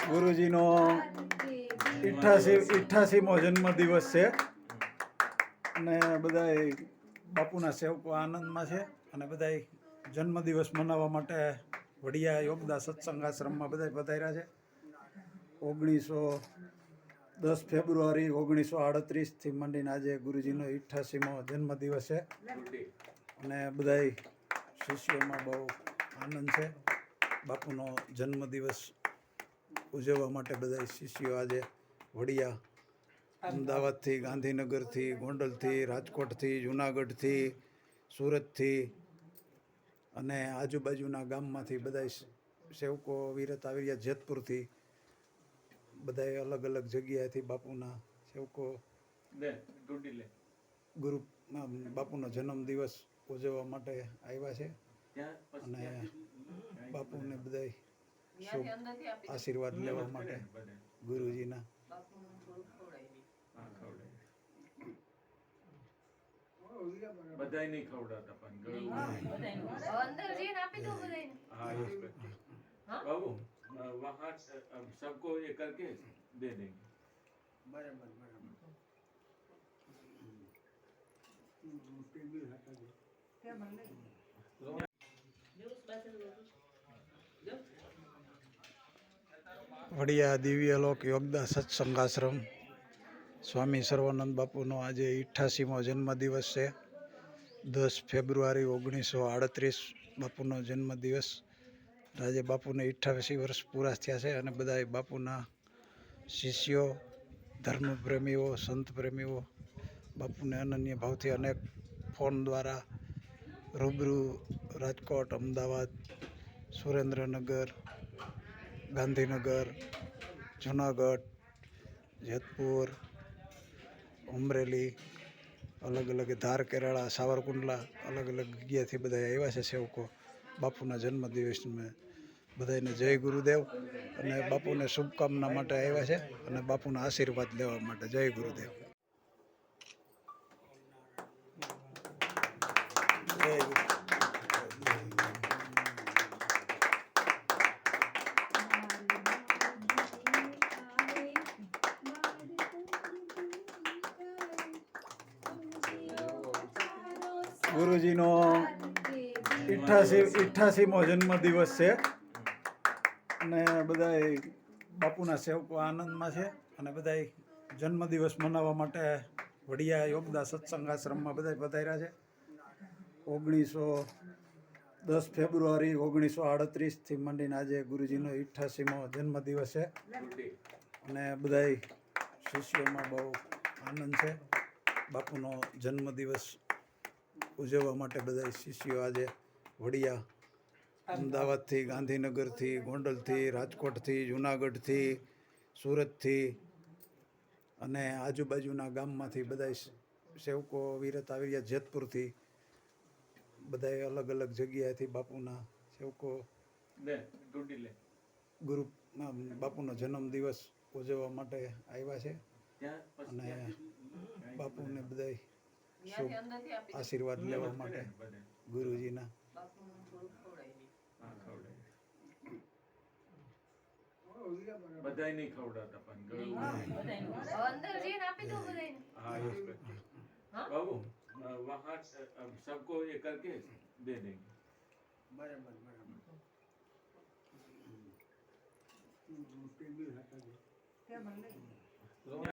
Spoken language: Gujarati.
ગુરુજીનો 88મો જન્મદિવસ છે અને બધા બાપુના સેવકો આનંદમાં છે અને બધા જન્મદિવસ મનાવવા માટે વડિયા યોગદા સત્સંગ આશ્રમમાં બધા પધાર્યા છે. 10 ફેબ્રુઆરી 1938થી માંડીને આજે ગુરુજીનો 88મો જન્મદિવસ છે અને બધા શિષ્યોમાં બહુ આનંદ છે. બાપુનો જન્મદિવસ ઉજવવા માટે બધા શિષ્યો આજે વડિયા, અમદાવાદથી, ગાંધીનગરથી, ગોંડલથી, રાજકોટથી, જુનાગઢથી, સુરતથી અને આજુબાજુના ગામમાંથી બધા સેવકો વિરત આવી રહ્યા. જેતપુરથી બધા અલગ અલગ જગ્યાએથી બાપુના સેવકો બાપુનો જન્મદિવસ ઉજવવા માટે આવ્યા છે અને બાપુને બધા શુભ આશીર્વાદ લેવા માટે ગુરુજીના. બધાય નહીં ખવડાવતા પણ बाबू वहाँ सबको ये करके दे देंगे. बराबर વડિયા દિવ્યલોક યોગદા સત્સંગ આશ્રમ સ્વામી સર્વાનંદ બાપુનો આજે 88મો જન્મદિવસ છે. 10 ફેબ્રુઆરી 1938 બાપુનો જન્મદિવસ. આજે બાપુને 88 વર્ષ પૂરા થયા છે અને બધા બાપુના શિષ્યો, ધર્મપ્રેમીઓ, સંત પ્રેમીઓ બાપુને અનન્ય ભાવથી અનેક ફોન દ્વારા રૂબરૂ રાજકોટ, અમદાવાદ, સુરેન્દ્રનગર, ગાંધીનગર, જુનાગઢ, જેતપુર, અમરેલી, અલગ અલગ ધાર, કેરાળા, સાવરકુંડલા અલગ અલગ જગ્યાએથી બધા આવ્યા છે સેવકો બાપુના જન્મદિવસમાં. બધાને જય ગુરુદેવ અને બાપુને શુભકામના માટે આવ્યા છે અને બાપુના આશીર્વાદ લેવા માટે. જય ગુરુદેવ. ગુરુજીનો 88મો જન્મદિવસ છે અને બધા બાપુના સેવકો આનંદમાં છે અને બધા જન્મદિવસ મનાવવા માટે વડિયા યોગદા સત્સંગ આશ્રમમાં બધા પધાર્યા છે. 10 ફેબ્રુઆરી 1938થી માંડીને આજે ગુરુજીનો 88મો જન્મદિવસ છે અને બધા શિષ્યોમાં બહુ આનંદ છે. બાપુનો જન્મદિવસ ઉજવવા માટે બધા શિષ્યો આજે વડિયા, અમદાવાદથી, ગાંધીનગરથી, ગોંડલથી, રાજકોટથી, જુનાગઢથી, સુરતથી અને આજુબાજુના ગામમાંથી બધા સેવકો વિરત આવી રહ્યા. જેતપુરથી બધા અલગ અલગ જગ્યાએથી બાપુના સેવકો બાપુનો જન્મદિવસ ઉજવવા માટે આવ્યા છે અને બાપુને બધા શુભ આશીર્વાદ લેવા માટે ગુરુજીના. બધાય નહીં ખવડાવતા પણ बाबू वहाँ सबको ये करके दे देंगे. बराबर